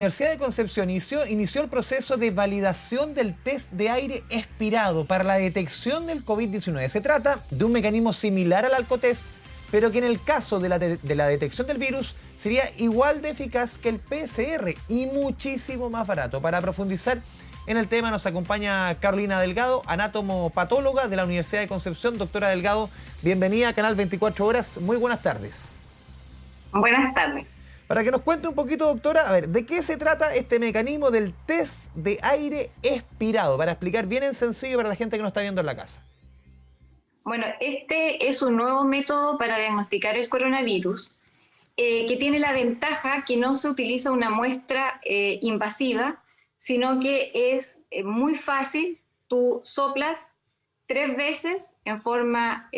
La Universidad de Concepción inició el proceso de validación del test de aire expirado para la detección del COVID-19. Se trata de un mecanismo similar al alcotest, pero que en el caso de la detección del virus sería igual de eficaz que el PCR y muchísimo más barato. Para profundizar en el tema nos acompaña Carolina Delgado, anátomo-patóloga de la Universidad de Concepción. Doctora Delgado, bienvenida a Canal 24 Horas. Muy buenas tardes. Buenas tardes. Para que nos cuente un poquito, doctora, a ver, ¿de qué se trata este mecanismo del test de aire expirado? Para explicar bien en sencillo para la gente que nos está viendo en la casa. Bueno, este es un nuevo método para diagnosticar el coronavirus que tiene la ventaja que no se utiliza una muestra invasiva, sino que es muy fácil. Tú soplas 3 veces en forma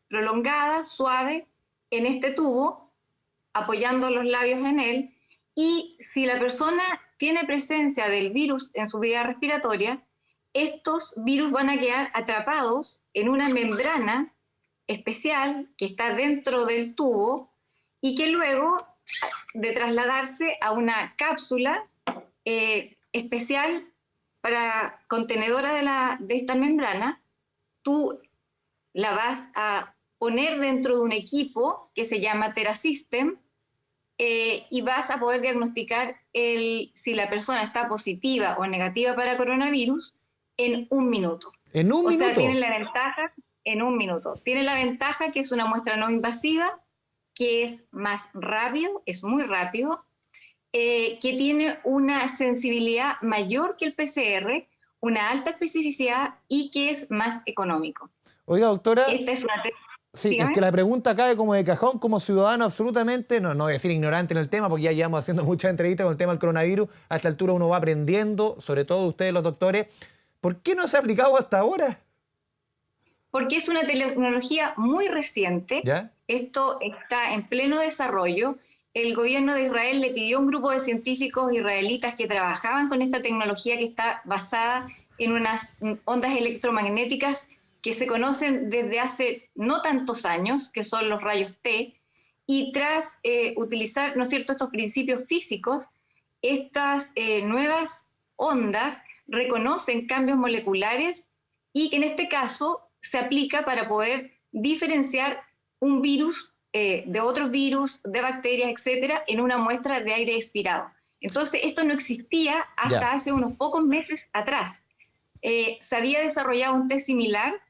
prolongada, suave, en este tubo, apoyando los labios en él, y si la persona tiene presencia del virus en su vía respiratoria, estos virus van a quedar atrapados en una membrana especial que está dentro del tubo y que luego de trasladarse a una cápsula especial para contenedora de esta membrana, tú la vas a poner dentro de un equipo que se llama TheraSystem y vas a poder diagnosticar si la persona está positiva o negativa para coronavirus en 1 minuto. ¿En un minuto? O sea, tiene la ventaja en 1 minuto. Tiene la ventaja que es una muestra no invasiva, que es más rápido, es muy rápido, que tiene una sensibilidad mayor que el PCR, una alta especificidad y que es más económico. Oiga, doctora. Esta es una... Sí, Dígame. es que la pregunta cae como de cajón, como ciudadano absolutamente, no voy a decir ignorante en el tema, porque ya llevamos haciendo muchas entrevistas con el tema del coronavirus. A esta altura uno va aprendiendo, sobre todo ustedes los doctores. ¿Por qué no se ha aplicado hasta ahora? Porque es una tecnología muy reciente. ¿Ya? Esto está en pleno desarrollo. El gobierno de Israel le pidió a un grupo de científicos israelitas que trabajaban con esta tecnología que está basada en unas ondas electromagnéticas que se conocen desde hace no tantos años, que son los rayos T, y tras utilizar, ¿no es cierto?, estos principios físicos, estas nuevas ondas reconocen cambios moleculares y que en este caso se aplica para poder diferenciar un virus de otros virus, de bacterias, etcétera, en una muestra de aire expirado. Entonces, esto no existía hasta hace unos pocos meses atrás. Se había desarrollado un test similar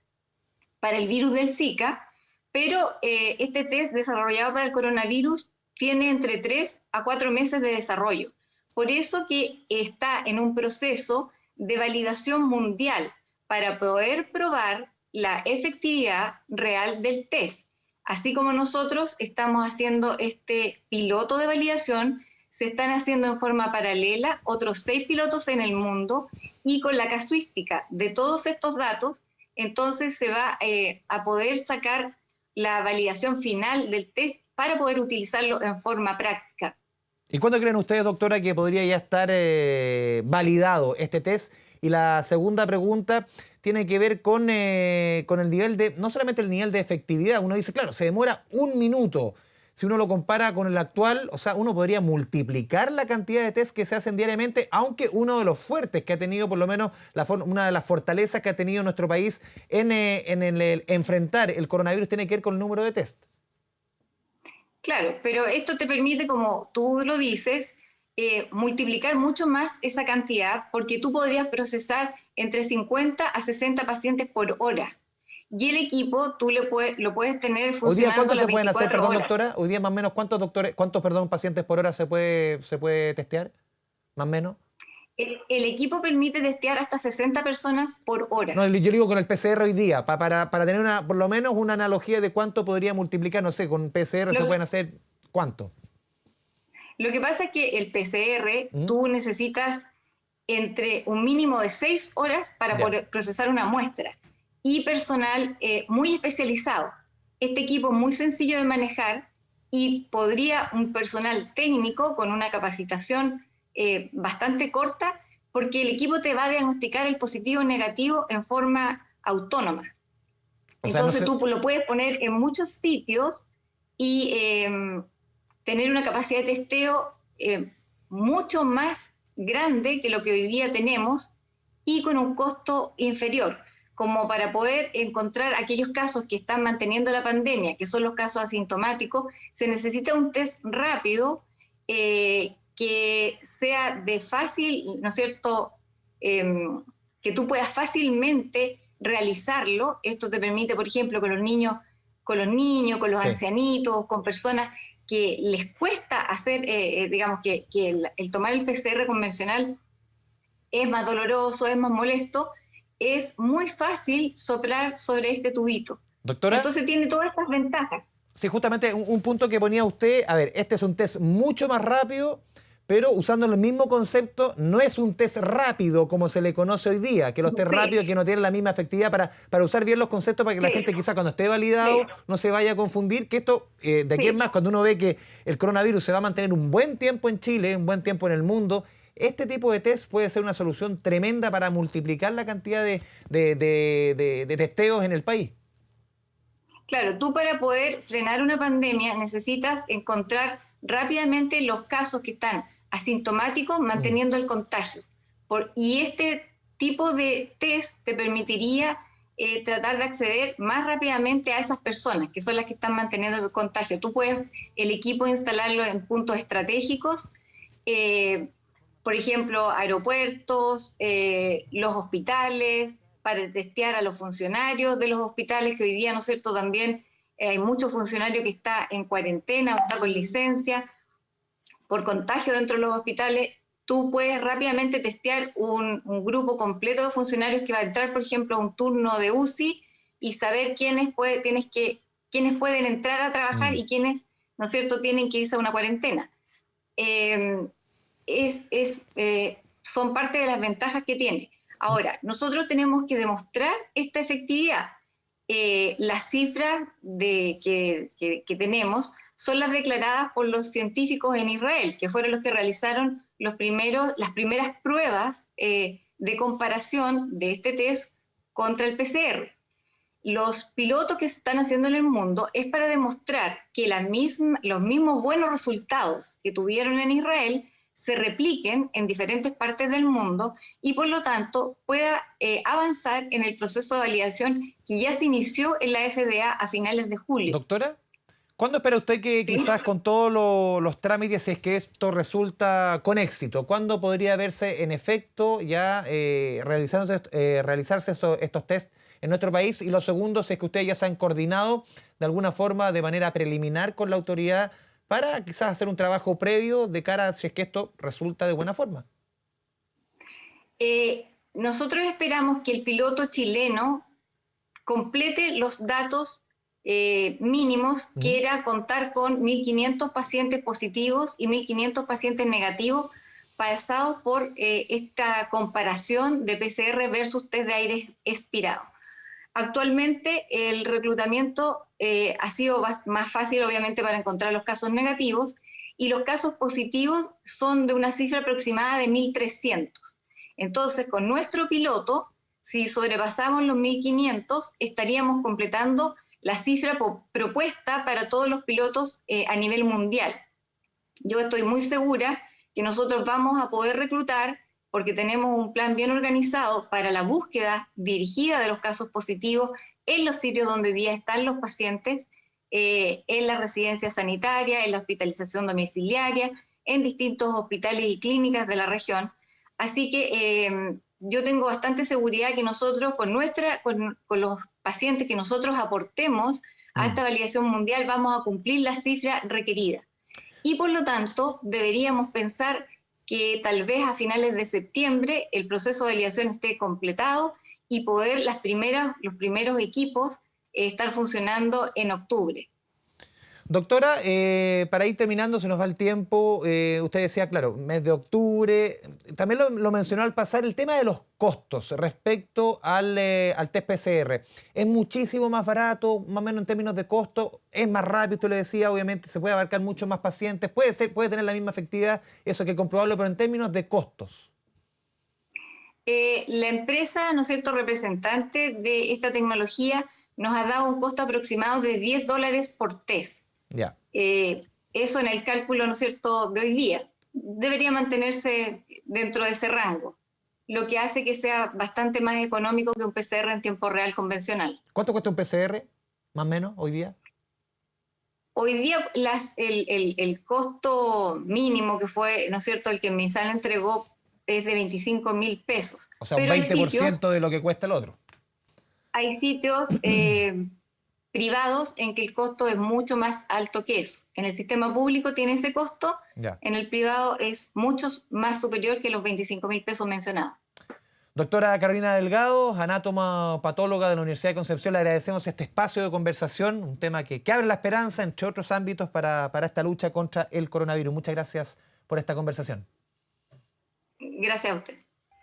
para el virus del Zika, pero este test desarrollado para el coronavirus tiene entre 3 a 4 meses de desarrollo. Por eso que está en un proceso de validación mundial para poder probar la efectividad real del test. Así como nosotros estamos haciendo este piloto de validación, se están haciendo en forma paralela otros 6 pilotos en el mundo y con la casuística de todos estos datos, entonces se va a poder sacar la validación final del test para poder utilizarlo en forma práctica. ¿Y cuándo creen ustedes, doctora, que podría ya estar validado este test? Y la segunda pregunta tiene que ver con el nivel de, no solamente el nivel de efectividad, uno dice, claro, se demora 1 minuto. Si uno lo compara con el actual, o sea, uno podría multiplicar la cantidad de test que se hacen diariamente, aunque uno de los fuertes que ha tenido, por lo menos una de las fortalezas que ha tenido nuestro país en el enfrentar el coronavirus tiene que ver con el número de test. Claro, pero esto te permite, como tú lo dices, multiplicar mucho más esa cantidad, porque tú podrías procesar entre 50 a 60 pacientes por hora. Y el equipo tú lo puedes tener funcionando. ¿Hoy día cuántos se pueden hacer, perdón, doctora? Hoy día más o menos cuántos pacientes por hora se puede testear? Más o menos. El equipo permite testear hasta 60 personas por hora. No, yo digo con el PCR hoy día, para tener por lo menos una analogía de cuánto podría multiplicar, no sé, con PCR se pueden hacer, ¿cuánto? Lo que pasa es que el PCR tú necesitas entre un mínimo de 6 horas para poder procesar una muestra y personal muy especializado. Este equipo es muy sencillo de manejar y podría un personal técnico con una capacitación bastante corta, porque el equipo te va a diagnosticar el positivo o negativo en forma autónoma. Entonces tú lo puedes poner en muchos sitios y tener una capacidad de testeo mucho más grande que lo que hoy día tenemos y con un costo inferior, como para poder encontrar aquellos casos que están manteniendo la pandemia, que son los casos asintomáticos. Se necesita un test rápido que sea de fácil, ¿no es cierto?, que tú puedas fácilmente realizarlo. Esto te permite, por ejemplo, con los niños, con los Sí. ancianitos, con personas que les cuesta hacer, digamos, que el tomar el PCR convencional es más doloroso, es más molesto, es muy fácil soplar sobre este tubito. Doctora, Entonces tiene todas estas ventajas. sí, justamente un punto que ponía usted, a ver, este es un test mucho más rápido, pero usando el mismo concepto, no es un test rápido como se le conoce hoy día, que los test rápidos Sí, que no tienen la misma efectividad para usar bien los conceptos, para que la sí, gente quizá cuando esté sí, validado no se vaya a confundir, que esto, de aquí en sí. más, cuando uno ve que el coronavirus se va a mantener un buen tiempo en Chile, un buen tiempo en el mundo, este tipo de test puede ser una solución tremenda para multiplicar la cantidad de testeos en el país. Claro, tú para poder frenar una pandemia necesitas encontrar rápidamente los casos que están asintomáticos Mm. manteniendo el contagio. Y este tipo de test te permitiría tratar de acceder más rápidamente a esas personas, que son las que están manteniendo el contagio. Tú puedes, el equipo, instalarlo en puntos estratégicos, eh, por ejemplo, aeropuertos, los hospitales, para testear a los funcionarios de los hospitales, que hoy día, ¿no es cierto?, también hay muchos funcionarios que está en cuarentena o está con licencia por contagio dentro de los hospitales. Tú puedes rápidamente testear un grupo completo de funcionarios que va a entrar, por ejemplo, a un turno de UCI y saber quiénes pueden entrar a trabajar Mm. y quiénes, ¿no es cierto?, tienen que irse a una cuarentena. Eh, son parte de las ventajas que tiene. Ahora, nosotros tenemos que demostrar esta efectividad. Las cifras que tenemos son las declaradas por los científicos en Israel, que fueron los que realizaron las primeras pruebas de comparación de este test contra el PCR. Los pilotos que se están haciendo en el mundo es para demostrar que los mismos buenos resultados que tuvieron en Israel se repliquen en diferentes partes del mundo y por lo tanto pueda avanzar en el proceso de validación que ya se inició en la FDA a finales de julio. Doctora, ¿cuándo espera usted que ¿Sí? quizás con todos los trámites, si es que esto resulta con éxito, cuándo podría verse en efecto ya realizarse estos test en nuestro país? Y lo segundo, si es que ustedes ya se han coordinado de alguna forma, de manera preliminar con la autoridad, para quizás hacer un trabajo previo de cara a si es que esto resulta de buena forma. Nosotros esperamos que el piloto chileno complete los datos mínimos, Ujú. que era contar con 1.500 pacientes positivos y 1.500 pacientes negativos, pasados por esta comparación de PCR versus test de aire expirado. Actualmente el reclutamiento ha sido más fácil, obviamente, para encontrar los casos negativos, y los casos positivos son de una cifra aproximada de 1.300. Entonces, con nuestro piloto, si sobrepasamos los 1.500, estaríamos completando la cifra propuesta para todos los pilotos a nivel mundial. Yo estoy muy segura que nosotros vamos a poder reclutar, porque tenemos un plan bien organizado para la búsqueda dirigida de los casos positivos en los sitios donde hoy día están los pacientes, en la residencia sanitaria, en la hospitalización domiciliaria, en distintos hospitales y clínicas de la región. Así que yo tengo bastante seguridad que nosotros, con los pacientes que nosotros aportemos a Mm. esta validación mundial, vamos a cumplir la cifra requerida. Y por lo tanto, deberíamos pensar que tal vez a finales de septiembre el proceso de validación esté completado y poder los primeros equipos estar funcionando en octubre. Doctora, para ir terminando, se nos va el tiempo. Usted decía, claro, mes de octubre. También lo mencionó al pasar el tema de los costos respecto al test PCR. ¿Es muchísimo más barato, más o menos en términos de costo? ¿Es más rápido? Usted lo decía, obviamente se puede abarcar muchos más pacientes. Puede tener la misma efectividad, eso hay que comprobarlo, pero en términos de costos. La empresa, ¿no es cierto?, representante de esta tecnología, nos ha dado un costo aproximado de $10 por test. Ya. Eso en el cálculo, ¿no es cierto?, de hoy día. debería mantenerse dentro de ese rango, lo que hace que sea bastante más económico que un PCR en tiempo real convencional. ¿Cuánto cuesta un PCR, más o menos, hoy día? Hoy día el costo mínimo que fue, ¿no es cierto?, el que MinSal entregó es de 25.000 pesos. O sea, un Pero 20% de lo que cuesta el otro. hay sitios privados en que el costo es mucho más alto que eso. En el sistema público tiene ese costo, Ya. en el privado es mucho más superior que los 25.000 pesos mencionados. Doctora Carolina Delgado, anátoma patóloga de la Universidad de Concepción, le agradecemos este espacio de conversación, un tema que abre la esperanza, entre otros ámbitos, para esta lucha contra el coronavirus. Muchas gracias por esta conversación. Gracias a usted.